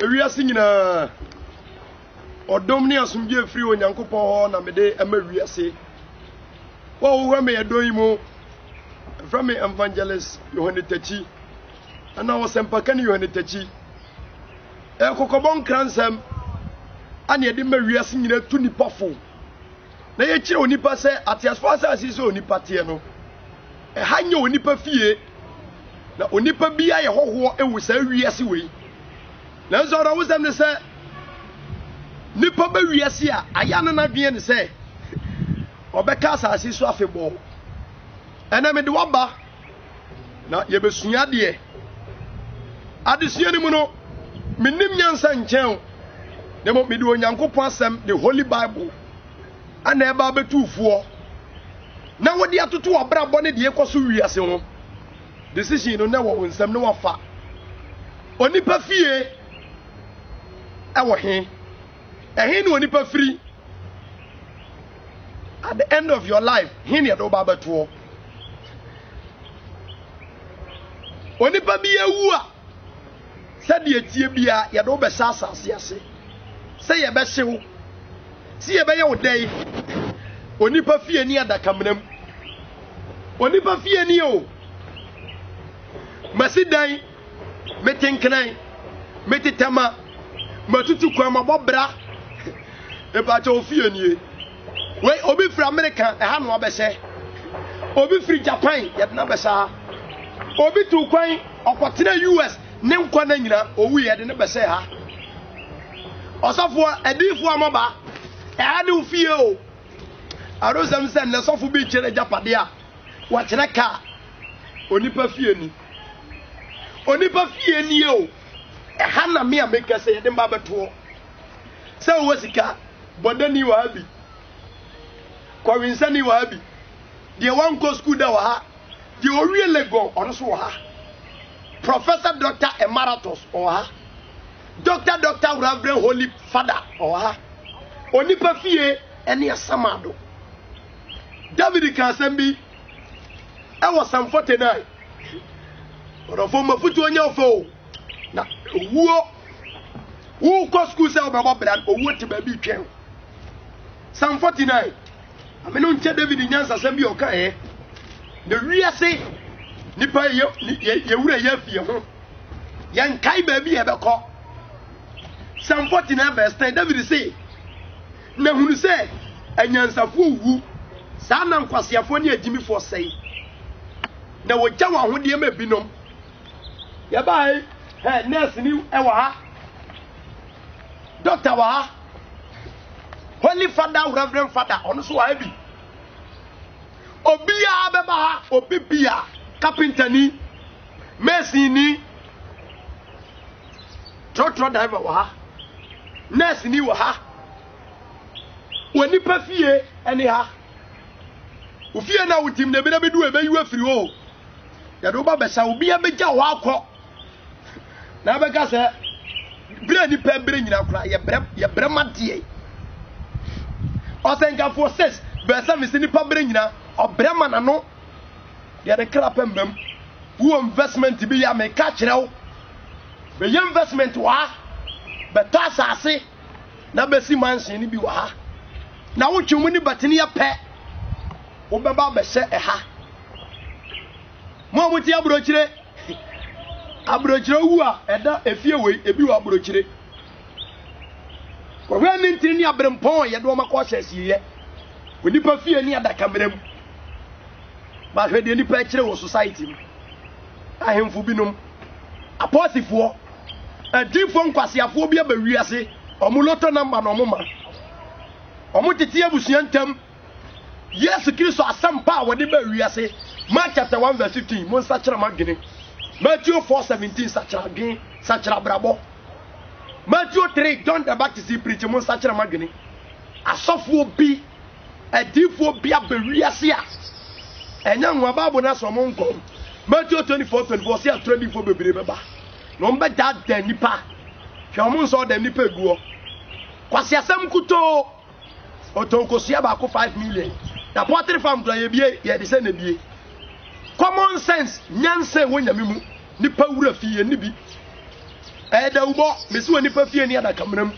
ewiase nyina odom ne asomdwe free onyankopon ho na mede ema wiase wo wo me yedon mu from evangelist Yohane Tachi ana wo sempaka ne Yohane Tachi kokobon kransem ana yede ma wiase nyina tu nipa fo na ye kire onipa se atiasfo asase se onipa te no hanye onipa fie na onipa bia ye hoho ewusa wiase wei na zo ra wusam ne se nipa ba wiase a aya na dwen ne se obeka asase so afebo ena me de waba na ye besua de adesua ni mu no minim nyansa nchen na mo me de onyankopon asem the Holy Bible ana eba betufuo na wodi atoto obrabo ne de ekoso wiase ho decision no na wo nsam no wafa onipa fie ewo he ehe no onipa free at the end of your life he ne do baba to onipa bi ewu a sade etie bia ye do be sasa ase se ye be hyew si ye be ye wodai onipa fie ni adakamnam onipa fie ni o masidan metenkran metitama matutu kwa mabobra e ba cho fie ni we obi fra America e ha no abese obi free Japan ye na besa obi tu kwan okotena US ne nkwa na nyina owu ye de ne bese ha osofo adifo amaba e ha de fie o arosam se ne sofo bi kire Japade a wa kire ka onipa fie ni o e ha na me ameka se ye de mba beto se wo sika bodani wa abi kwa winsani wa abi de wan go school da wa ha de owie lego ono so wa ha Professor Dr. Emeritus o ha Dr. Reverend Holy Father o ha onipa fie ene asamado David Kasambi e was Psalm 49 orofo mafutu onya ofo na owuo wo ko school se obebo brand owo te ba bi twen Psalm 49 ameno nche David nyansa sambi o ka na wiase nipa ye wura ye fie ho yan kai ba bi e be ko Psalm 49 verse 10 David say na hunu se anyansafo wu sa na nkwasiafo ne agimifo sei na wogya wa hode ma binom ya bai nurse ni e wa ha doctor wa ha Holy Father Reverend Father ono so wa bi obia beba ha obibia carpenter ni mason ni trotro driver wa ha nurse ni wa ha woni pa fie ene ha ufie na wutim na bi na bedu ebeyu afiri ho ya do ba besa obia beja ho akọ na beka se bre ni pa bre nyina kura ye bre made osenga for 6 besa mi ni pa bre nyina obrema na no ya de krapa mbam wo investment bi ya me ka kirew be investment wa be to asase na be si mansion ni bi wa ha na wo twemu ni batini ya pe wo be ba be se ha mo muti abrochire wu a eda efie wei ebi wa abrochire ko hwe ni ntini abrempon ye do makọ hyesi ye onipa fie ni adaka mrem ba hwe de nipa kire wo society ahemfu binom aposifo adifo nkwasiafo bi abawiase omuloto namba no moma omutete abusua ntam Yesu Kristo asampa a wode bawiase Mark chapter 1 verse 15 mon sachira magene Matthew 4:17 sachira gen sachira brabo Matthew 3 John the Baptist preach mon sachira magene asofo bi adifo bi abawiase a enya nwa Bible na so mon kom Matthew 24:24 say atrodifo bebere beba no mba da nipa hwe mon so da nipa guo kwase asam kuto otonkosia ba ko 5 million na poultry farm to ye bie ye de se na bie common sense nyanse wonyame mu nipa wura fie ni bi da ubo me so ni pa fie ni ada kamram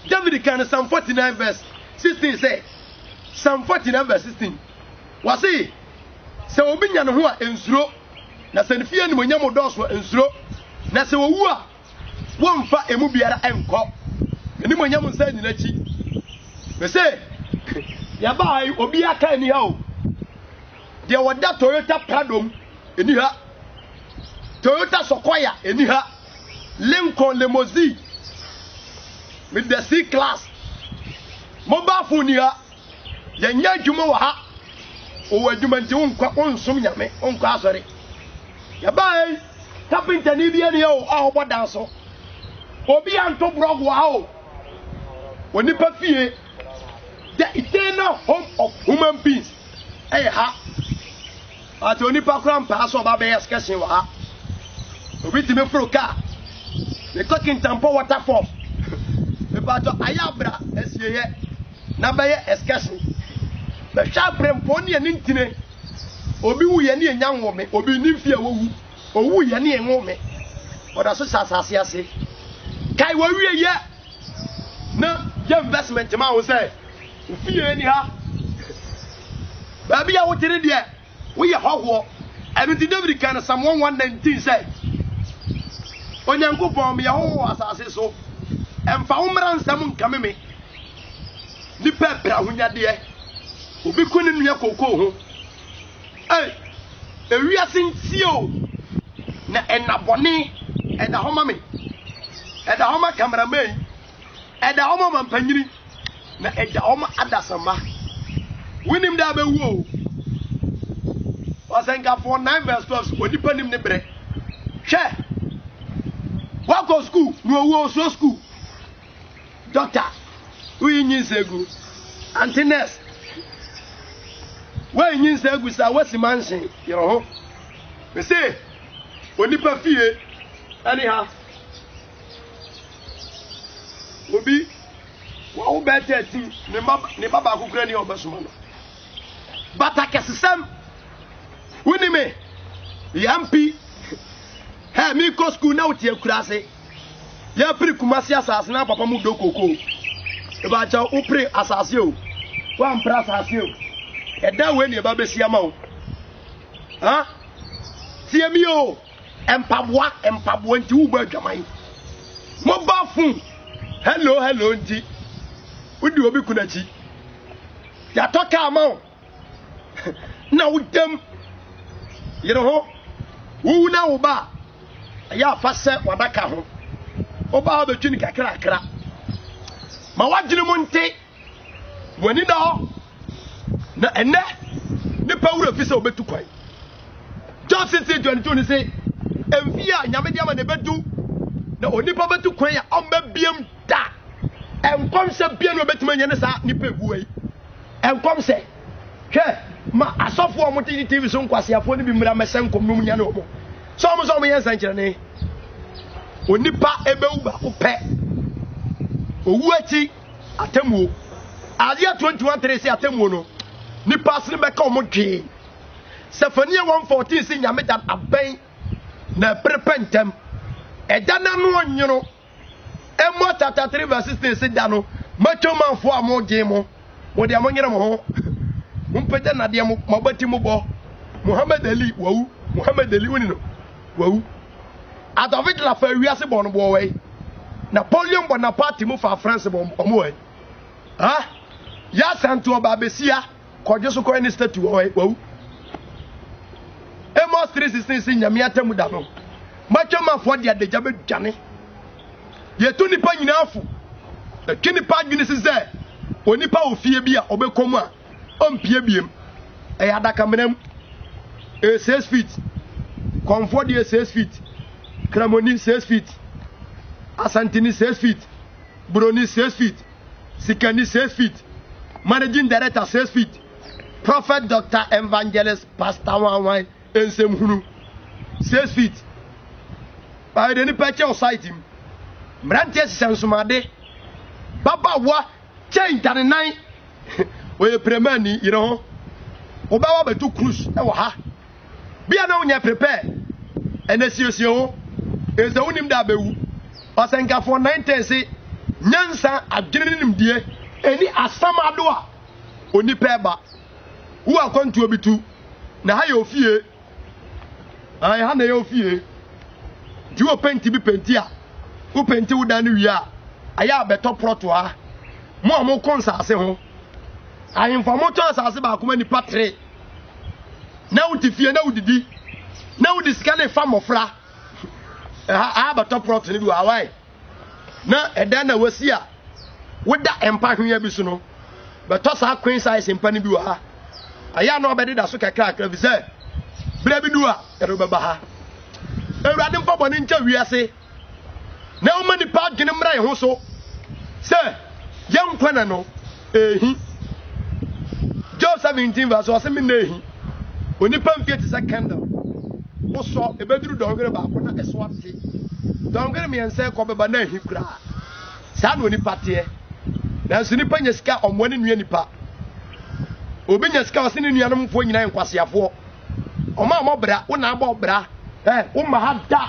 David can Psalm 49 verse 16 say Psalm 49 verse 16 wasi se obi nya no ho a ensuro na se fie ni monyam doso ensuro na se owu a wonfa emu biara enko ni monyam nsa nyina chi me say ya ba obi aka ni ha o de woda Toyota Prado eni ha Toyota Sequoia eni ha Lincoln Limousine with the C class mobile phone ni ha yenya dwuma wa ha o adwuma nti wonkwa onsom nyame onkwa asori ya ba carpenter ni bia ni o a obodan so obi anto blog wa ha o oni pa fie the eternal home of human beings ha ati oni pa kram pa so ba be excursion wa ha obi ti me fro car me talking tampo waterfall me ba to ayabra esieye na be excursion be sha prempo ne ni ntine obi wu ye ne enyanwo me obi ni fie wowu owu ye ne enwo me oda so sasase ase kai wo wie ye na ye investment ma wo say fie ni ha ba bia wo tire de wo ye hogwo enu ti David kan Psalm 119 say onyankopon me ye ho asase so emfa umra nsam nkame me ni pepra hunyade obi kuni nua koko ho ewiase ntio na enabone eda homa me eda homa cameraman eda homa mampanyiri na eda homa adasamba winim da be wo wasenga 49 verse 12 onipa nim ne bre hwe wako school no wo so school doctor we nyin segu antines we nyin segu sa wasi mansion yero ho me say onipa fie anyhow obi wa wo be 13 ne baba akukura ni obesuma no bata kesesem woni me yampi ha mi ko school na utie kurase ya pri kumasi asase na papa mu dokoko e ba cha u pri asase o wa mpra asase o e da we ne ba besia ma o ha tie mi o empaboa nti u ba dwaman mo ba fun hello nti udi obi kunachi ya toka ma o na udem yero ho wu na wo ba ya fase wadaka ho oba be twini kakra ma wagene mo nte wani da na ene ne pawura fi se obetu kwan John 16:22 ni se emfia nyame dia ma ne bedu na onipa betu kwan ya omba biem da enkom se bia no betu manya ne sa nipa egu yi enkom se hwe ma asofo omo TV so nkwasiafo ni bi mra mesen komnum nya na omo so omo yensan kire ne onipa ebeu ba opɛ owu achi atemuo adia 21:3 se atemuo no nipa sene bɛka omo dwe Sefania 1:14 se nyame dan aben na prepentem ɛda na no onyono Emo chapter 3 verse 16 se da no machomanfo amodwe mo wo de amonyere mo ho mpede na de mo mabati mo bo Muhammad Ali wawu Muhammad Ali woni no wawu Adolf la fa wiase bon bo we Napoleon Bonaparte mu fa France bon omo we ha ya santo ba besia koje so ko ni statue we wawu Amos 3:16 se nyame atamu da no machomanfo de adagya bedwane ye to nipa nyina afu twini pa dwini se ze onipa ofie bi a obekomu a ompie biem e adaka menam 6 feet comfort 6 feet Kramoni 6 feet Asantini 6 feet Broni 6 feet Sikani 6 feet Managing Director 6 feet Prophet Dr. Evangelist Pastor Wanwan Ensemhunu 6 feet by the nipache o site him Mrantie sensumade baba wa change than nine we premani you know obawa betu cruise e wa ha bia na onya prepare ene siosio eza wonim da bewu osenka for 90 say nyansa adwene nim die eni asamado a oni peba wo akwantu obitu na ha ye ofie ai ha na ye ofie di wo penti bi penti a wo penti wo dan wi a aya beto proto a mo amo konsa ase ho ahemfo mo to asase ba akoma ni patre na wo tifie na wo didi na wo disika ne fa mofra beto proto ni bi wa wai na eda na wasi a woda empa hwea bi so no beto sa queen size empa ni bi wa ha aya no obedi da so kakra bi se bra bi du a ero beba ha ewurade mfa bone ncha wiase na wo mani pa dwene mra ye ho so se yankwana no ehi Job 17 verse o se me na ehi onipa mfie ti se candle wo so ebeduru dongere ba ko na eso ate dongere me ense ko beba na ehi kura sa na onipa te na so nipa nyesika omwani nua nipa obi nyesika wase ne nuanom fo nyina enkwasiafo oma amobra wo na abobra wo ma ha da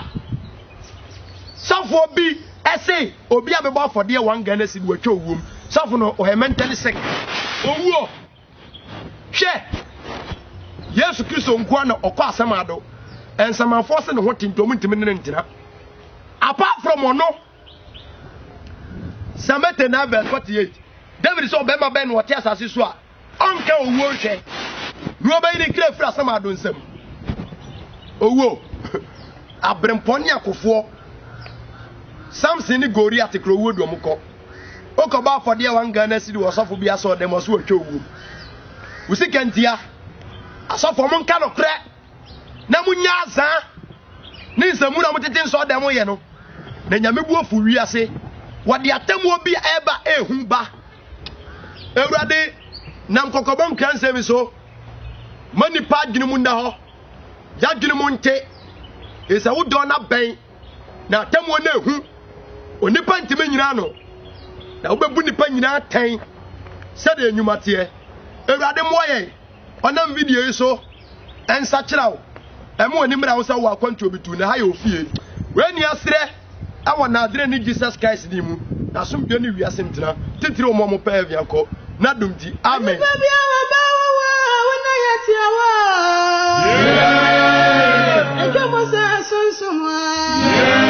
safo bi ese obi abebo afode 1 Ghana cedi watwa owum safo no o mentally sick owuo hwe Yesu Kristo nko na okọ asamado ensamafo se ne ho tintom ntimi ne ntina apart from ono Samete na verse 48 David so be ma ben wo te asase so a onka owuo hwe no be ni kire fira asamado nsam owuo abremponi akofo Samson ni Goliath kro wo do mko okoba afode 1 Ghana cedi wo sofo bia so dem so atwa owu usikantia asofo mo nka no kre na munya azan ni nsamu na motete nso dem ye no na nyame bu ofu wiase wode atamu obi eba ehu ba ewurade nam kokobom kan se mi so mani pa dwene mu nda ho ya dwene mu nte esa wo do na ben na atamu na ehu onipa ntime nyina no na obebu nipa nyina tan se de enyumate ewurade moye onam video yi so ensa kirawo emu oni mra wo sa wo akwantu obitu na ha ye ofie we ni asre awo na adre ni Jesus Christ ni mu na somdwe ni wiase ntina titire omo mo pa avia ko na domti amen yeah.